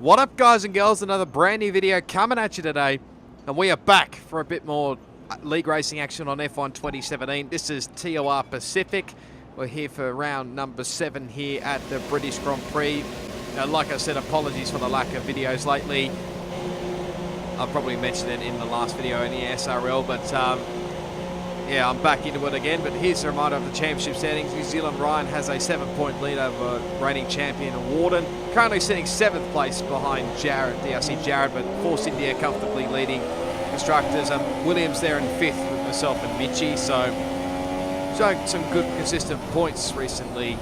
What up, guys and girls? Another brand new video coming at you today, and we are back for a bit more league racing action on F1 2017. This is TOR Pacific. We're here for round number 7 here at the British Grand Prix. Like I said, apologies for the lack of videos lately. I probably mentioned it in the last video in the SRL, but yeah, I'm back into it again. But here's a reminder of the championship standings. New Zealand Ryan has a 7-point lead over reigning champion Warden. Currently sitting 7th place behind Jarad, DRC Jarad, but Force India comfortably leading constructors. Williams there in 5th with myself and Mitchie. So showing some good consistent points recently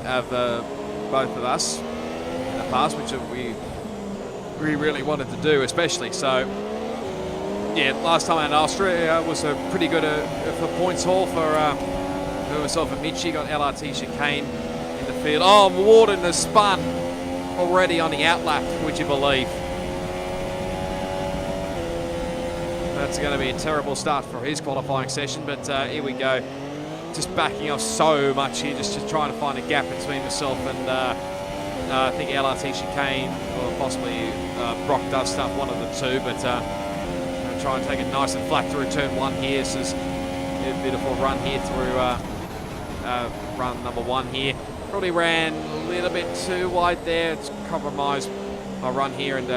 of both of us in the past, which we really wanted to do, especially. So yeah, last time out in Austria was a pretty good for points haul for myself and Mitchie. Got LRT chicane in the field. Oh, Warden has spun already on the outlap, would you believe? That's going to be a terrible start for his qualifying session, but here we go. Just backing off so much here, just trying to find a gap between myself and I think LRT chicane, or possibly BrockDoesStuff, one of the two, but try and take it nice and flat through turn 1 here. So it's a beautiful run here through run number 1 here. Probably ran a little bit too wide there. It's compromised my run here into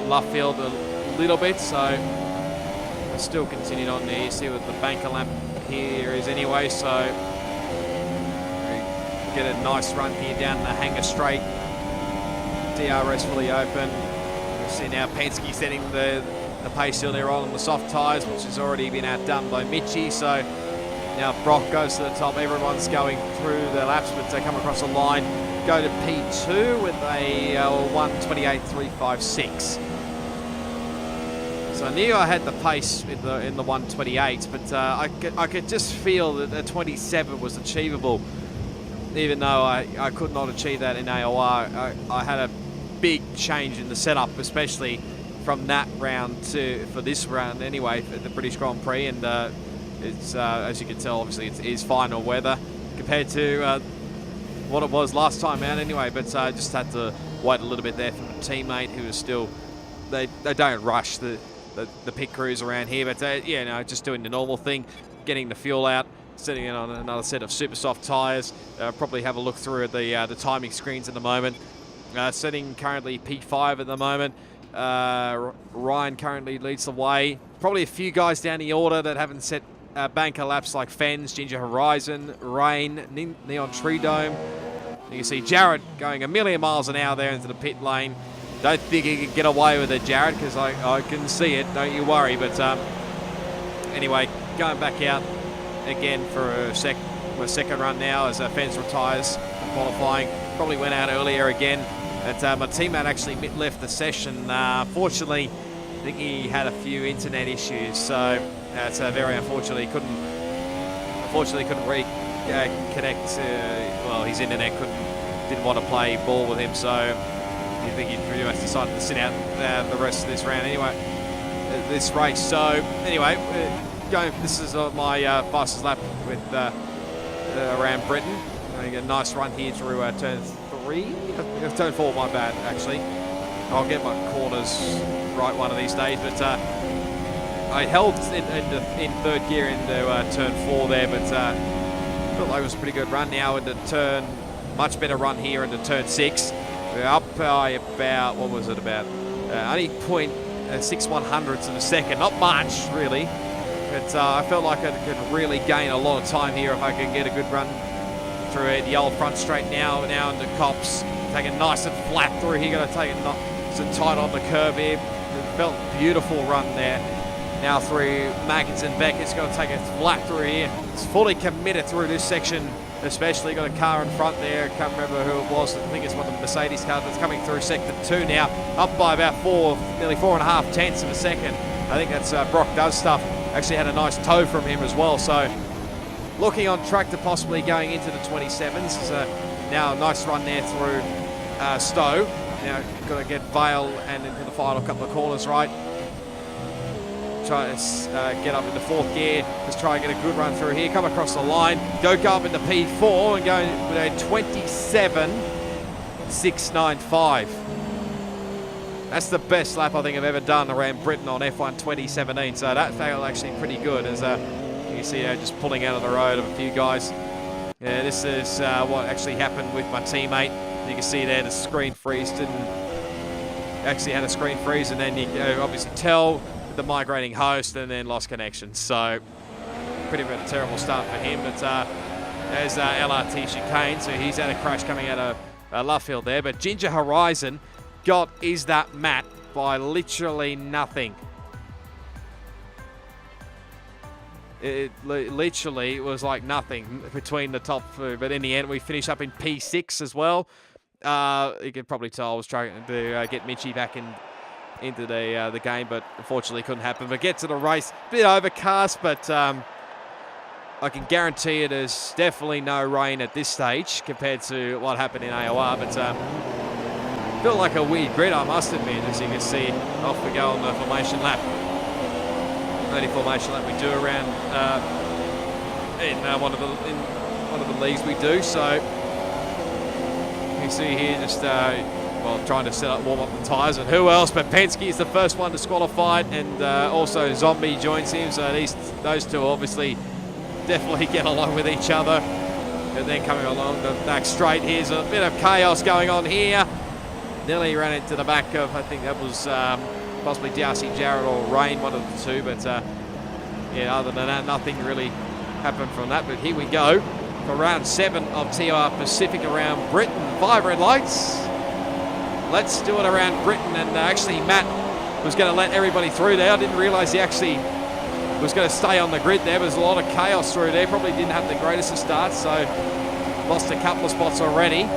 left field a little bit, so I still continued on there. You see what the banker lamp here is anyway, so get a nice run here down the hanger straight. DRS fully open. You see now Penske setting the pace earlier on the soft tyres, which has already been outdone by Mitchie. So now Brock goes to the top. Everyone's going through the laps, but they come across the line, go to P2 with a 1:28.356. So I knew I had the pace in the 1:28, but I could just feel that the 27 was achievable, even though I could not achieve that in AOR. I had a big change in the setup, especially from that round for this round anyway, for the British Grand Prix, and it's as you can tell, obviously it is final weather compared to what it was last time out anyway, but I just had to wait a little bit there for my teammate, who is still, they don't rush the pit crews around here, but yeah, no, just doing the normal thing, getting the fuel out, setting it on another set of super soft tyres. Probably have a look through at the timing screens at the moment. Setting currently P5 at the moment. Ryan currently leads the way. Probably a few guys down the order that haven't set banker laps, like Fens, Ginger Horizon, Rain, Neon Tree Dome. You can see Jarad going a million miles an hour there into the pit lane. Don't think he can get away with it, Jarad, because I can see it, don't you worry. But anyway, going back out again for a second run now as Fens retires qualifying. Probably went out earlier again. But my teammate actually left the session. Fortunately, I think he had a few internet issues, so it's very unfortunate. He couldn't reconnect. Well, his internet didn't want to play ball with him, so I think he pretty much decided to sit out the rest of this round anyway, this race. So anyway, this is my fastest lap with around Britain. Getting a nice run here through turn 3. Turn 4, my bad, actually. I'll get my corners right one of these days, but I held in third gear into turn 4 there, but felt like it was a pretty good run now into much better run here into turn 6. We're up by about, what was it, about only 0.61 of a second, not much really, but I felt like I could really gain a lot of time here if I could get a good run through the old front straight now into Cops. Taking nice and flat through here, going to take it nice and tight on the curve here. It felt beautiful run there. Now through Maggins and Beckett's going to take it flat through here. It's fully committed through this section, especially got a car in front there. Can't remember who it was. I think it's one of the Mercedes cars that's coming through sector 2 now, up by about nearly 4.5 tenths of a second. I think that's BrockDoesStuff. Actually had a nice tow from him as well, so looking on track to possibly going into the 27s. Now a nice run there through Stowe. Now got to get Vale and into the final couple of corners right. Try to get up into 4th gear. Just try and get a good run through here. Come across the line. Go up into P4 and go with a 27.695. That's the best lap I think I've ever done around Britain on F1 2017. So that felt actually pretty good, as you see just pulling out of the road of a few guys. Yeah, this is what actually happened with my teammate. You can see there the screen freeze actually had a screen freeze, and then you obviously tell the migrating host, and then lost connection. So pretty much a terrible start for him. But there's LRT chicane, so he's had a crash coming out of Luffield there. But Ginger Horizon got Is That Matt by literally nothing. It literally was like nothing between the top two, but in the end we finished up in P6 as well. You can probably tell I was trying to get Mitchie back into the game, but unfortunately couldn't happen. But get to the race, bit overcast, but I can guarantee it is definitely no rain at this stage compared to what happened in AOR. But felt like a weird grid, I must admit. As you can see, off we go on the formation lap. Only formation lap we do around in one of the leagues we do. So you see here just well, trying to warm up the tyres, and who else but Penske is the first one disqualified, and also Zombie joins him. So those two obviously definitely get along with each other. And then coming along the back straight, here's a bit of chaos going on here. Nearly ran into the back of, I think that was possibly DRC Jarad or Rain, one of the two. But yeah, other than that, nothing really happened from that. But here we go for round 7 of TOR Pacific around Britain. 5 red lights. Let's do it around Britain. And actually, Matt was going to let everybody through there. I didn't realise he actually was going to stay on the grid there. There's a lot of chaos through there. Probably didn't have the greatest of starts, so lost a couple of spots already.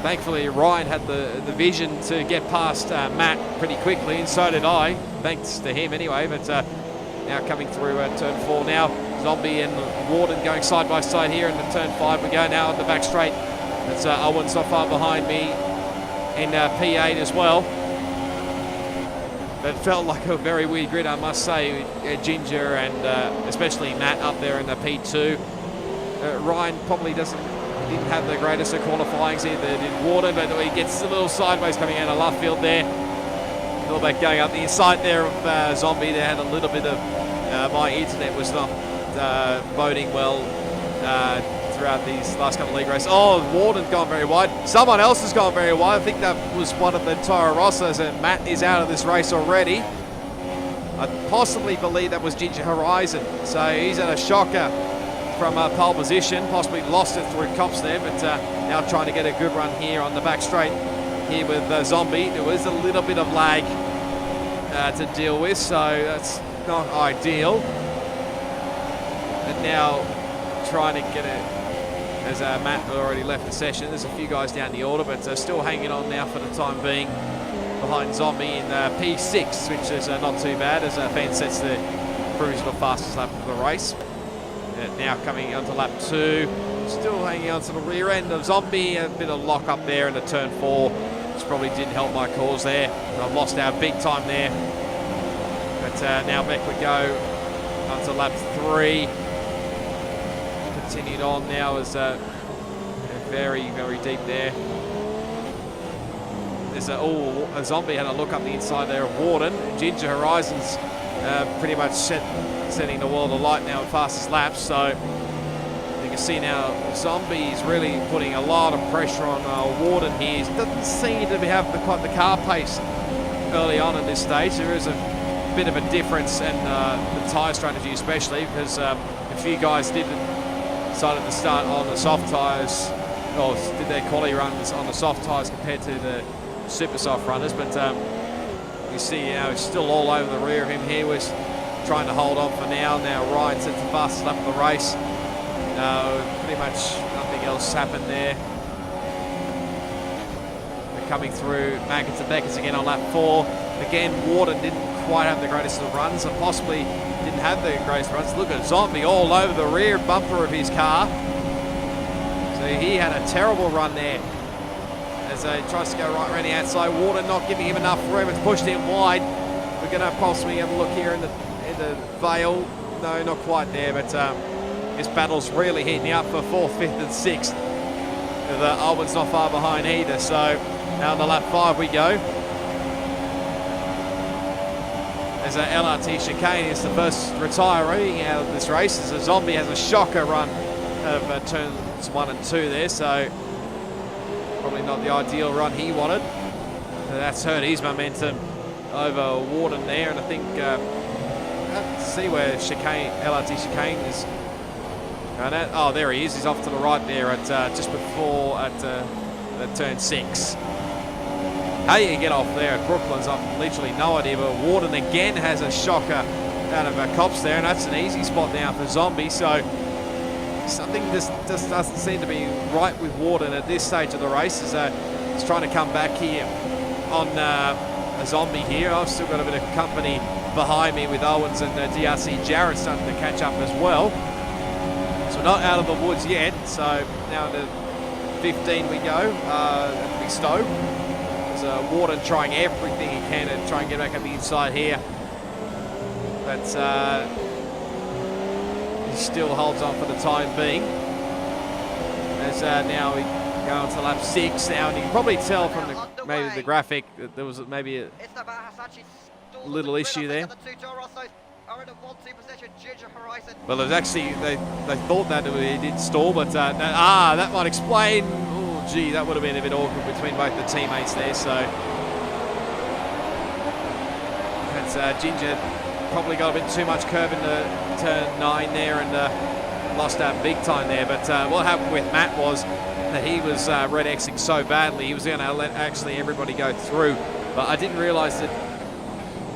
Thankfully, Ryan had the vision to get past Matt pretty quickly, and so did I, thanks to him anyway. But now coming through turn 4 now, Zombie and Warden going side by side here into turn 5 we go now on the back straight. It's Owens not far behind me in P8 as well. But it felt like a very weird grid, I must say. Ginger and especially Matt up there in the P2. Ryan probably didn't have the greatest of qualifying either did Warden, but he gets a little sideways coming out of Luffield there. A little bit going up the inside there of Zombie. They had a little bit of my internet was not boding well throughout these last couple of league races. Oh, Warden gone very wide. Someone else has gone very wide. I think that was one of the Toro Rossos, and Matt is out of this race already. I possibly believe that was Ginger Horizon. So he's at a shocker from pole position, possibly lost it through comps there, but now trying to get a good run here on the back straight here with Zombie. There was a little bit of lag to deal with, so that's not ideal. And now trying to get it, as Matt already left the session. There's a few guys down the order, but still hanging on now for the time being behind Zombie in P6, which is not too bad, as Fan sets the provisional fastest lap of the race. Now coming onto lap 2, still hanging on to the rear end of Zombie. A bit of lock up there in the turn 4, which probably didn't help my cause there. I've lost out big time there. But now back we go onto lap 3. Continued on now as very, very deep there. There's a Zombie had a look up the inside there of Warden. Ginger Horizon's pretty much setting the world alight now at fastest laps. So you can see now Zombie is really putting a lot of pressure on Warden here. He doesn't seem to have the car pace early on at this stage. There is a bit of a difference in the tyre strategy, especially because a few guys decided to start on the soft tyres, or did their quality runs on the soft tyres compared to the super soft runners. But you see now he's still all over the rear of him here. We're trying to hold on for now. Now Ryan sets the fastest lap of the race. Pretty much nothing else happened there. We're coming through Maggots and Beckers again on lap 4. Again, Warden didn't quite have the greatest of runs, and possibly didn't have the greatest runs. Look at Zombie all over the rear bumper of his car. So he had a terrible run there as he tries to go right around the outside. Warden not giving him enough room. It's pushed him wide. We're going to possibly have a look here in the Vale. No, not quite there, but this battle's really heating up for 4th, 5th and 6th. The Owens not far behind either. So now on the lap 5 we go. as LRT Chicane is the first retiree out of this race, as a Zombie has a shocker run of turns 1 and 2 there, so probably not the ideal run he wanted. That's hurt his momentum over Warden there, and I think let's see where LRT Chicane is. Oh, there he is. He's off to the right there at just before at turn 6. How you get off there at Brooklands, I've literally no idea, but Warden again has a shocker out of Cops there, and that's an easy spot now for Zombie, so something just doesn't seem to be right with Warden at this stage of the race, as he's trying to come back here on a Zombie here. I've still got a bit of company behind me with Owens and DRC Jarad starting to catch up as well. So not out of the woods yet, so now to 15 we go, at the Stowe. There's Warden trying everything he can to try and get back up the inside here. But he still holds on for the time being. As now we go on to lap 6 now, and you can probably tell from maybe the graphic that there was maybe a little issue there. Well, it was actually, they thought that it did stall, but that might explain. Oh, gee, that would have been a bit awkward between both the teammates there. So that's Ginger probably got a bit too much curve into turn 9 there and lost out big time there. But what happened with Matt was that he was red Xing so badly, he was going to let actually everybody go through. But I didn't realise that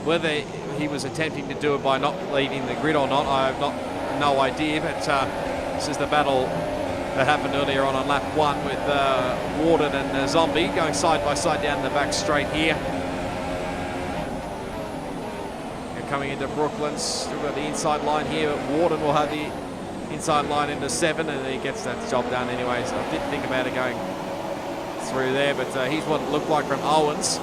whether he was attempting to do it by not leaving the grid or not, I have no idea. But this is the battle that happened earlier on lap 1 with Warden and Zombie going side by side down the back straight here. And coming into Brooklands, still got the inside line here, but Warden will have the inside line into 7, and he gets that job done anyway. So I didn't think about it going through there, but here's what it looked like from Owens.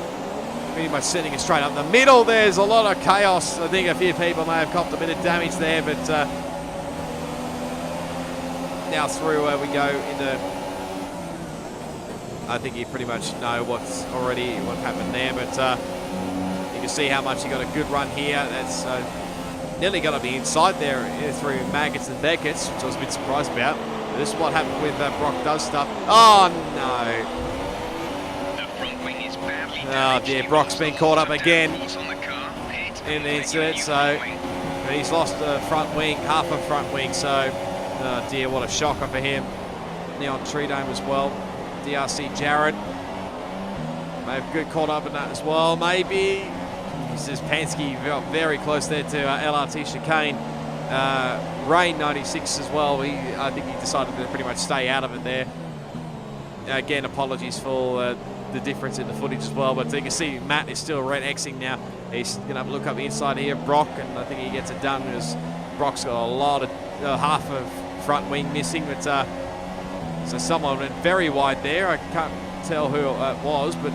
Pretty much sending it straight up the middle. There's a lot of chaos. I think a few people may have copped a bit of damage there, but now through we go into, I think you pretty much know what happened there, but you can see how much he got a good run here. That's nearly got to be inside there through Maggots and Beckett's, which I was a bit surprised about. But this is what happened with BrockDoesStuff. Oh no! Oh dear, Brock's been caught up again in the incident, so he's lost the front wing, half a front wing, so oh dear, what a shocker for him. Neon Tree Dome as well. DRC Jarad may have good caught up in that as well, maybe. This is Penske very close there to LRT Chicane. Rain 96 as well. I think he decided to pretty much stay out of it there. Again, apologies for the difference in the footage as well, but you can see Matt is still red Xing now. He's going to have a look up the inside here, Brock, and I think he gets it done because Brock's got a lot of half of front wing missing. But so someone went very wide there. I can't tell who it was, but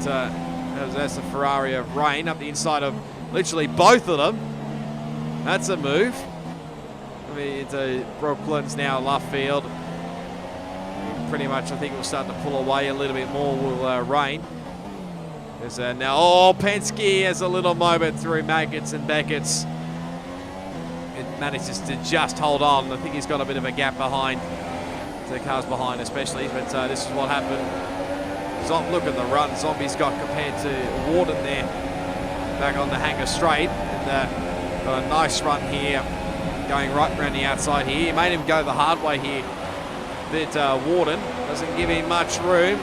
that's the Ferrari of Rain up the inside of literally both of them. That's a move. I mean, into Brooklands now, left field. Pretty much, I think we'll start to pull away a little bit more will Rain. There's now, Penske has a little moment through Maggots and Beckett's. It manages to just hold on. I think he's got a bit of a gap behind the cars behind especially, but this is what happened. Look at the run Zombie's got compared to Warden there, back on the hanger straight. And got a nice run here, going right around the outside here. He made him go the hard way here. That Warden doesn't give him much room.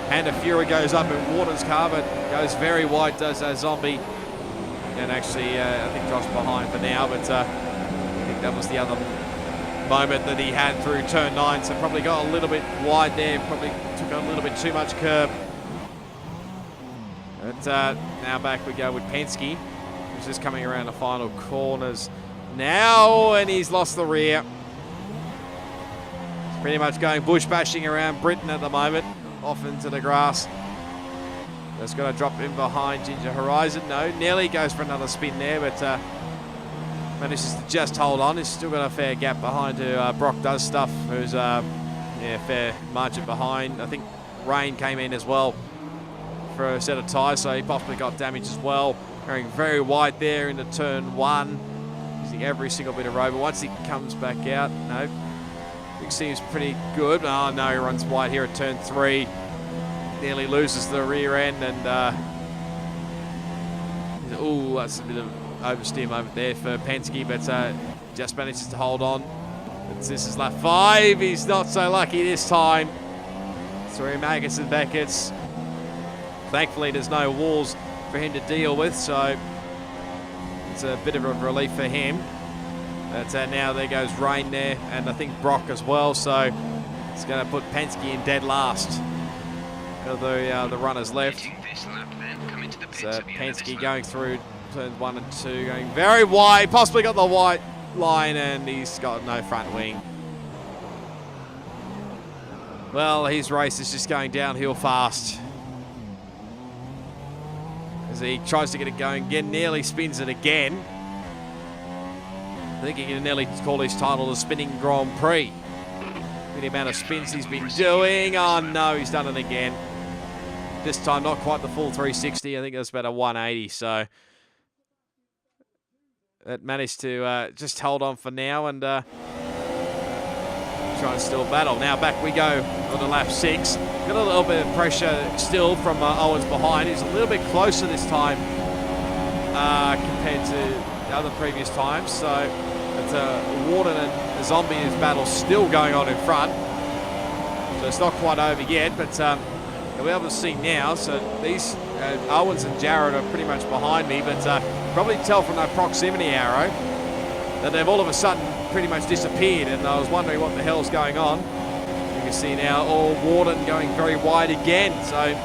And a Fury goes up in Warden's car, but goes very wide, does Zombie. And actually, I think Josh behind for now, but I think that was the other moment that he had through turn 9, so probably got a little bit wide there, probably took a little bit too much curb. But now back we go with Penske, who's just coming around the final corners now, and he's lost the rear. Pretty much going bush bashing around Britain at the moment, off into the grass. That's going to drop in behind Ginger Horizon. No, Nelly goes for another spin there, but manages to just hold on. He's still got a fair gap behind to BrockDoesStuff, who's fair margin behind. I think Rain came in as well for a set of tyres, so he possibly got damage as well. Going very wide there into turn 1, using every single bit of road, but once he comes back out, no, it seems pretty good. Oh no, he runs wide here at turn 3, nearly loses the rear end, and oh, that's a bit of oversteer moment there for Penske, but just manages to hold on. This is lap 5. He's not so lucky this time. Through Maggots and Beckett's. Thankfully, there's no walls for him to deal with, so it's a bit of a relief for him. But now there goes Rain there, and I think Brock as well, so it's going to put Penske in dead last. The runners left. So Penske going through turns 1 and 2, going very wide, possibly got the white line, and he's got no front wing. Well, his race is just going downhill fast. As he tries to get it going again, nearly spins it again. I think he can nearly call his title the Spinning Grand Prix. With the amount of spins he's been doing. Oh no, he's done it again. This time not quite the full 360. I think that's about a 180, so it managed to just hold on for now and try and still battle. Now back we go on to lap 6. Got a little bit of pressure still from Owens behind. He's a little bit closer this time compared to the other previous times. So it's Warden and Zombie's battle still going on in front. So it's not quite over yet, but we'll be able to see now. So these Owens and Jarad are pretty much behind me, but probably tell from that proximity arrow that they've all of a sudden pretty much disappeared, and I was wondering what the hell's going on. You can see now Warden going very wide again, so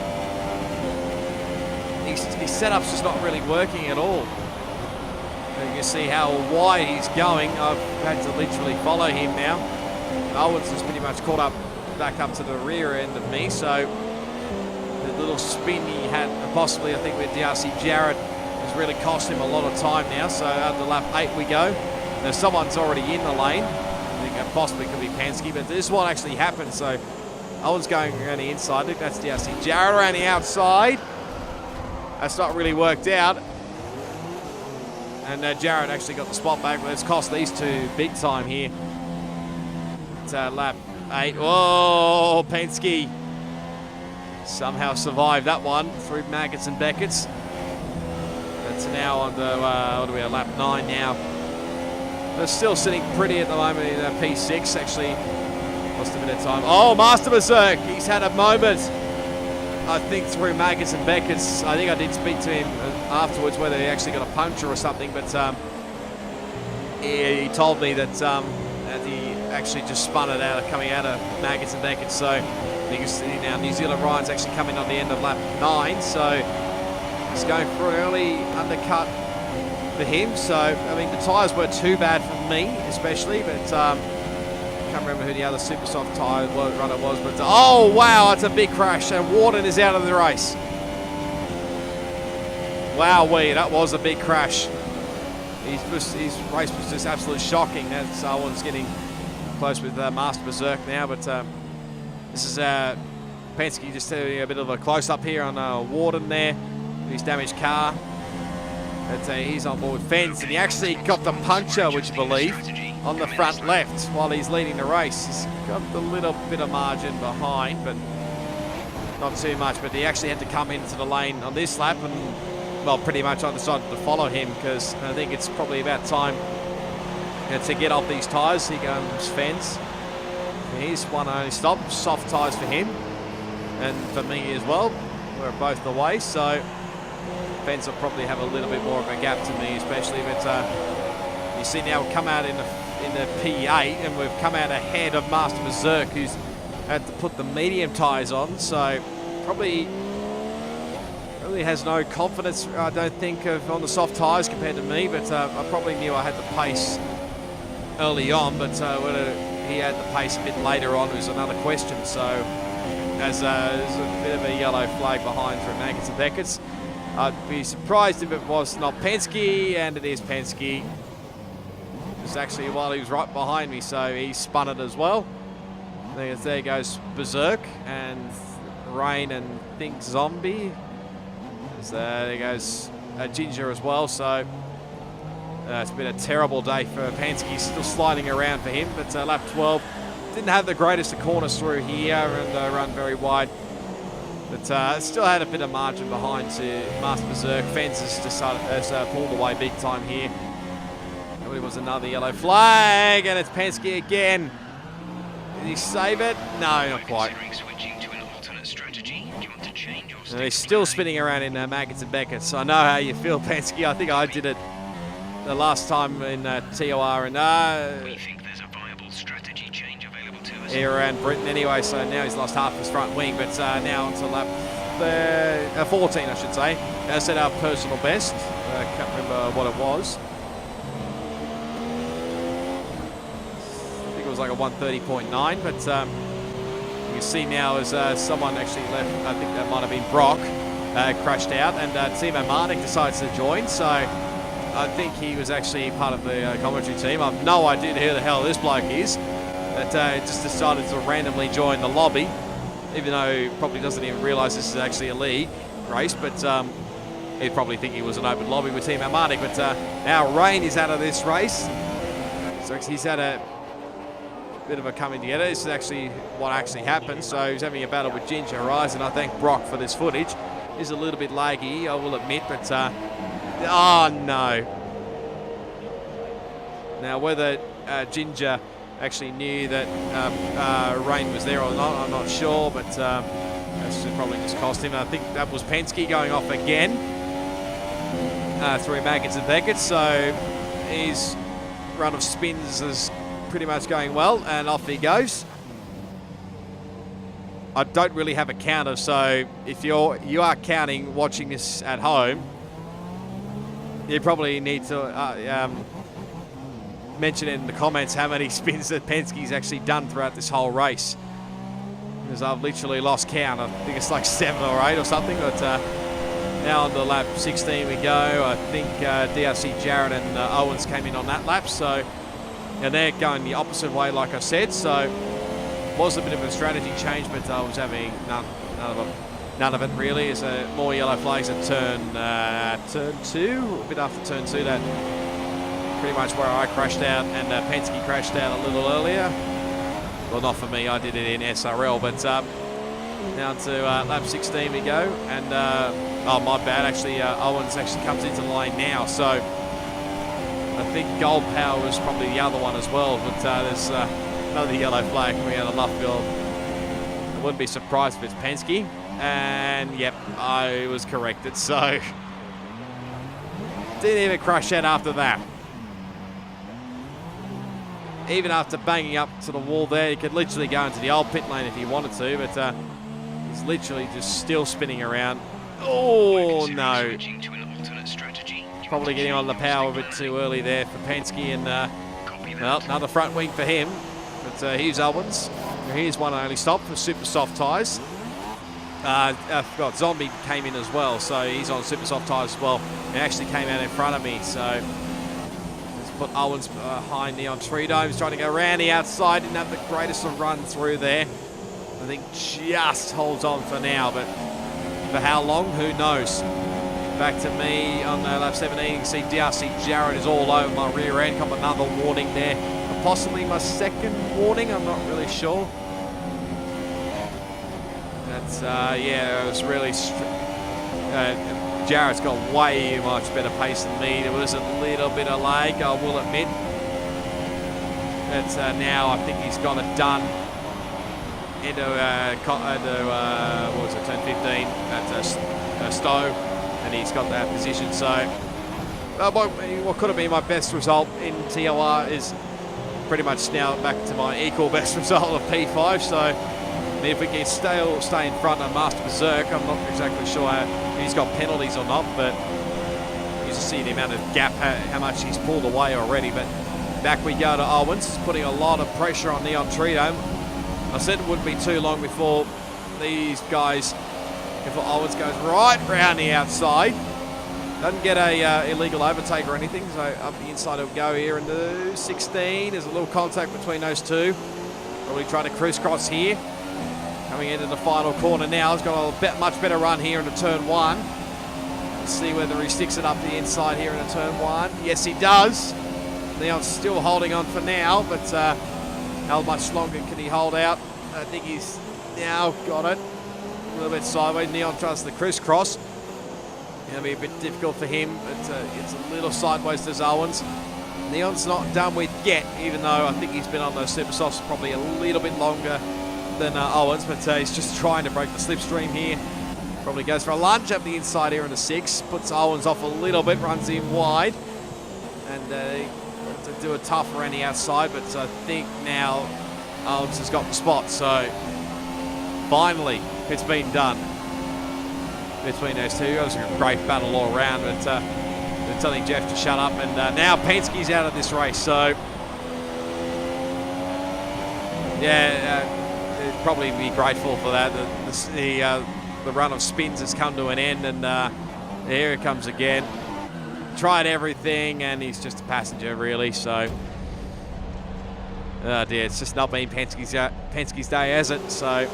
his setup's just not really working at all. You can see how wide he's going. I've had to literally follow him now. Owens is pretty much caught up back up to the rear end of me, so the little spin he had possibly, I think, with DRC Jarad has really cost him a lot of time now. So out to lap 8 we go. Now someone's already in the lane. I think that possibly could be Penske, but this one actually happened. So Owens going around the inside. I think that's DRC Jarad around the outside. That's not really worked out. And Jarad actually got the spot back, but it's cost these two big time here. It's lap 8. Oh, Penske somehow survived that one through Maggots and Beckett's. That's now on the, what are we at, lap 9 now. They're still sitting pretty at the moment in P6, actually lost a bit of time. Oh, Master Berserk, he's had a moment, I think, through Maggots and Beckett's. I think I did speak to him afterwards, whether he actually got a puncture or something, but he told me that he actually just spun it out, coming out of Maggots and Beckett's. So you can see now New Zealand Ryan's actually coming on the end of lap 9, so he's going for an early undercut for him. So, I mean, the tyres weren't too bad for me, especially, but I can't remember who the other super soft tyre runner was, but oh wow, that's a big crash, and Warden is out of the race. Wowee, that was a big crash. His race was just absolutely shocking. That's Owens getting close with Master Berserk now, but this is Penske just doing a bit of a close-up here on Warden there, his damaged car. But he's on board with Fens, and he actually got the puncture, would you believe, on the front left while he's leading the race. He's got a little bit of margin behind, but not too much. But he actually had to come into the lane on this lap, and well, pretty much I decided to follow him because I think it's probably about time to get off these tyres. Here comes Fens. Here's one only stop, soft tyres for him, and for me as well. We're both the way, so Fens will probably have a little bit more of a gap to me, especially. But you see now we've come out in the P8, and we've come out ahead of Master Berserk, who's had to put the medium tyres on. So probably really has no confidence, I don't think, on the soft tyres compared to me. But I probably knew I had the pace early on, but whether he had the pace a bit later on was another question. So there's a bit of a yellow flag behind for Maggots and Beckett's. I'd be surprised if it was not Penske, and it is Penske. It's actually while he was right behind me, so he spun it as well. There goes Berserk and Rain and Think Zombie. So there goes Ginger as well. So it's been a terrible day for Penske. Still sliding around for him, but lap 12 didn't have the greatest of corners through here and run very wide. But still had a bit of margin behind to Master Berserk. Fences has pulled away big time here. It was another yellow flag, and it's Penske again. Did he save it? No, not quite. And he's still spinning around in Maggots and Beckett's. So I know how you feel, Penske. I think I did it the last time in TOR, and we think there's a viable strategy change available to us. Here around Britain anyway, so now he's lost half his front wing, but now onto lap 14, I should say. Now set our personal best. I can't remember what it was. I think it was like a 130.9, but you can see now as someone actually left, I think that might have been Brock, crashed out, and Timo Marnik decides to join, so I think he was actually part of the commentary team. I have no idea who the hell this bloke is, but just decided to randomly join the lobby, even though he probably doesn't even realise this is actually a league race, but he'd probably think he was an open lobby with Timo Marnik. But now Rain is out of this race, so he's had a bit of a coming together. This is actually what actually happened. So he's having a battle with Ginger Horizon. I thank Brock for this footage. It's a little bit laggy, I will admit, but oh no. Now whether Ginger actually knew that Rain was there or not, I'm not sure, but that's probably just cost him. I think that was Penske going off again through Maggots and Beckett's. So his run of spins is pretty much going well, and off he goes. I don't really have a counter, so if you are counting watching this at home, you probably need to mention it in the comments how many spins that Penske's actually done throughout this whole race, because I've literally lost count. I think it's like 7 or 8 or something, but now on the lap 16 we go. I think DRC Jarad and Owens came in on that lap, so and they're going the opposite way, like I said, so was a bit of a strategy change, but I was having none of it really. There's more yellow flags at turn 2, a bit after turn 2, that pretty much where I crashed out, and Penske crashed out a little earlier. Well, not for me, I did it in SRL, but now to lap 16 we go, and oh my bad, actually Owens actually comes into the lane now, so I think Gold Power was probably the other one as well, but there's another yellow flag coming out of Luffield. I wouldn't be surprised if it's Penske, and yep, I was corrected, so didn't even crash out after that. Even after banging up to the wall there, he could literally go into the old pit lane if he wanted to, but he's literally just still spinning around. Oh no. Probably getting on the power a bit too early there for Penske, and well, another front wing for him. But here's Owens. Here's one only stop for super soft tyres. I forgot, Zombie came in as well, so he's on super soft tyres as well. He actually came out in front of me, so let's put Owens behind Neon Trito. He's trying to go around the outside, didn't have the greatest of run through there. I think just holds on for now, but for how long, who knows. Back to me on lap 17. You can see DRC Jarad is all over my rear end. Got another warning there. Possibly my second warning, I'm not really sure. That's, yeah, it was really... Jared's got way much better pace than me. There was a little bit of lag, I will admit. But now I think he's got it done into what was it, turn 15 at Stowe. And he's got that position, so what could have been my best result in TOR is pretty much now back to my equal best result of P5, so I mean, if we can stay in front of Master Berserk, I'm not exactly sure if he's got penalties or not, but you just see the amount of gap, how much he's pulled away already. But back we go to Owens, putting a lot of pressure on Neon Trito. I said it wouldn't be too long before these guys, before Owens goes right round the outside. Doesn't get a illegal overtake or anything, so up the inside it'll go here into 16. There's a little contact between those two. Probably trying to cruise cross here. Coming into the final corner now. He's got a much better run here into turn 1. Let's see whether he sticks it up the inside here in turn 1. Yes, he does. Neon's still holding on for now, but how much longer can he hold out? I think he's now got it. A little bit sideways. Neon tries the crisscross. Going to be a bit difficult for him, but it's a little sideways to Owens. Neon's not done with yet, even though I think he's been on those super softs probably a little bit longer than Owens, but he's just trying to break the slipstream here. Probably goes for a lunge up the inside here in the 6, puts Owens off a little bit, runs in wide, and to do a tough around the outside, but I think now Owens has got the spot, so finally it's been done between those two. It was a great battle all around, but they're telling Jeff to shut up, and now Penske's out of this race, so yeah, they'd probably be grateful for that. The run of spins has come to an end, and here it comes again. Tried everything, and he's just a passenger, really, so oh dear, it's just not been Penske's day, has it? So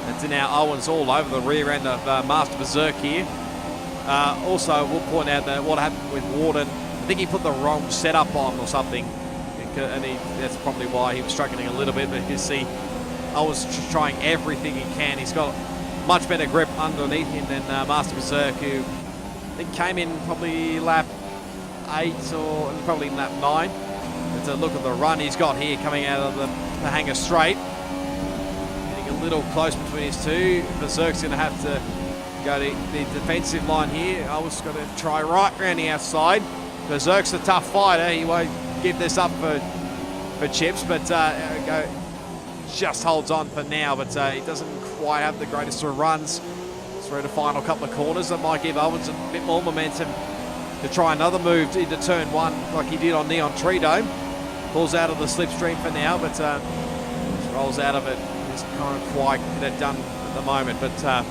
it's now Owens all over the rear end of Master Berserk here. Also, we'll point out that what happened with Warden, I think he put the wrong setup on or something, and that's probably why he was struggling a little bit. But you can see Owens trying everything he can. He's got much better grip underneath him than Master Berserk, who I think came in probably lap 8 or probably lap 9. But look at the run he's got here coming out of the hangar straight. Getting a little close between his two. Berserk's going to have to go to the defensive line here. I was going to try right around the outside. Berserk's a tough fighter. He won't give this up for chips, but just holds on for now. But he doesn't quite have the greatest of runs through the final couple of corners. That might give Owens a bit more momentum to try another move into turn 1 like he did on Neon Tree Dome. Pulls out of the slipstream for now, but just rolls out of it. He's kind of quite done at the moment, but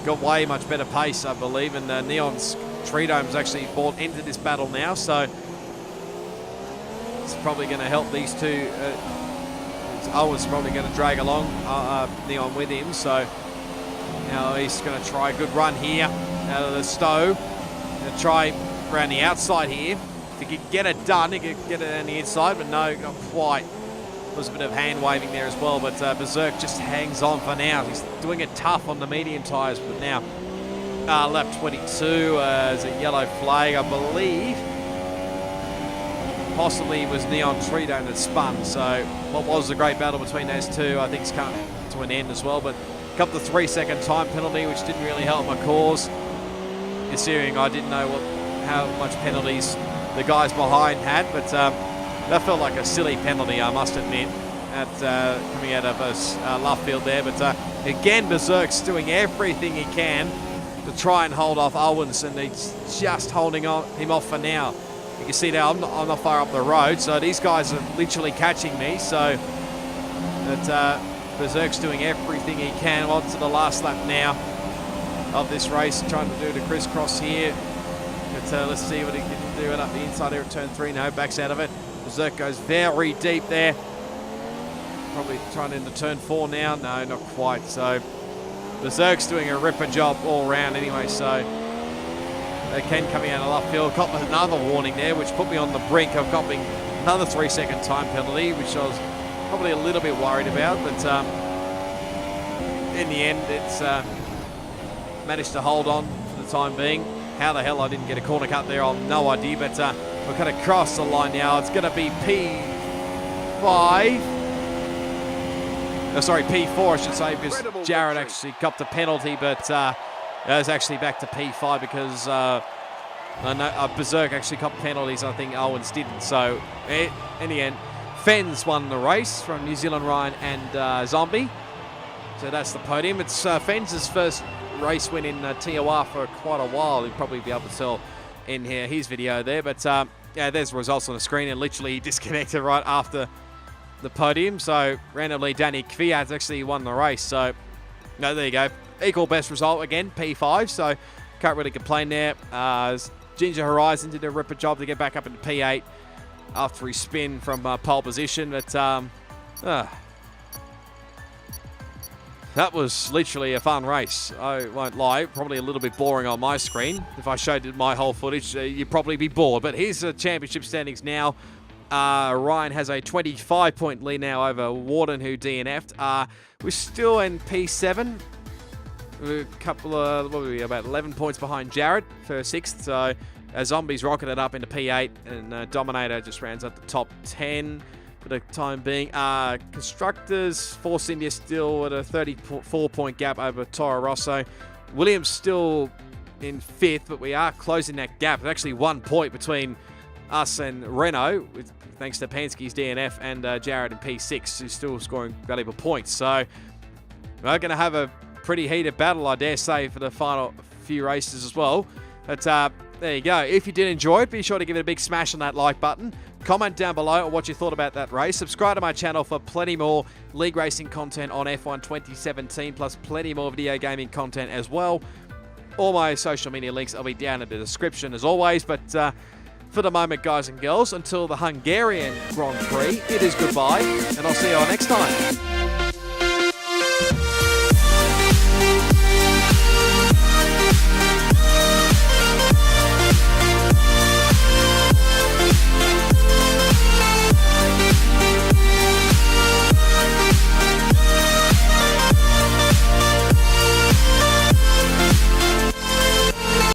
got way much better pace, I believe, and Neon's Tree Dome's actually bought into this battle now, so it's probably going to help these two. Owens probably going to drag along Neon with him, so now he's going to try a good run here out of the stove. Going to try around the outside here. If he could get it done, he could get it on the inside, but no, not quite. There was a bit of hand waving there as well, but Berserk just hangs on for now. He's doing it tough on the medium tyres, but now lap 22 is a yellow flag, I believe. Possibly it was Neon Tree Dome that spun, so what was a great battle between those two, I think, is coming to an end as well, but a couple of 3-second time penalty, which didn't really help my cause. Considering I didn't know how much penalties the guys behind had, but that felt like a silly penalty, I must admit, coming out of us left field there. But again, Berserk's doing everything he can to try and hold off Owens, and he's just holding him off for now. You can see now I'm not far up the road, so these guys are literally catching me. So that Berserk's doing everything he can. On to the last lap now of this race, trying to do the crisscross here. But let's see what he can do it up the inside here at turn 3. No, backs out of it. Berserk goes very deep there. Probably trying into turn 4 now. No, not quite. So Berserk's doing a ripper job all round anyway. So Ken coming out of left field, caught with another warning there, which put me on the brink of copping another 3-second time penalty, which I was probably a little bit worried about. But in the end, it's managed to hold on for the time being. How the hell I didn't get a corner cut there, I've no idea. But we're going to cross the line now. It's going to be P4, I should say, because Jarad actually copped a penalty, but it was actually back to P5 because Berserk actually copped penalties. I think Owens didn't. So in the end, Fens won the race from New Zealand Ryan and Zombie. So that's the podium. It's Fens' first race win in TOR for quite a while. He'll probably be able to tell in here his video there. But yeah, there's the results on the screen, and literally disconnected right after the podium. So randomly, Danny Kviat's actually won the race. So no, there you go. Equal best result again, P5. So can't really complain there. Ginger Horizon did a ripper job to get back up into P8 after he spin from pole position. But That was literally a fun race. I won't lie, probably a little bit boring on my screen. If I showed you my whole footage, you'd probably be bored. But here's the championship standings now. Ryan has a 25-point lead now over Warden, who DNF'd. We're still in P7. We're a couple of, what were we, about 11 points behind Jarad for 6th. So Zombies rocketed up into P8, and Dominator just rounds up the top 10 for the time being. Constructors, Force India still at a 34-point gap over Toro Rosso. Williams still in 5th, but we are closing that gap. There's actually 1 point between us and Renault, thanks to Pansky's DNF and Jarad in P6, who's still scoring valuable points. So we're going to have a pretty heated battle, I dare say, for the final few races as well. But there you go. If you did enjoy it, be sure to give it a big smash on that like button. Comment down below on what you thought about that race. Subscribe to my channel for plenty more league racing content on F1 2017, plus plenty more video gaming content as well. All my social media links will be down in the description as always. But for the moment, guys and girls, until the Hungarian Grand Prix, it is goodbye, and I'll see you all next time.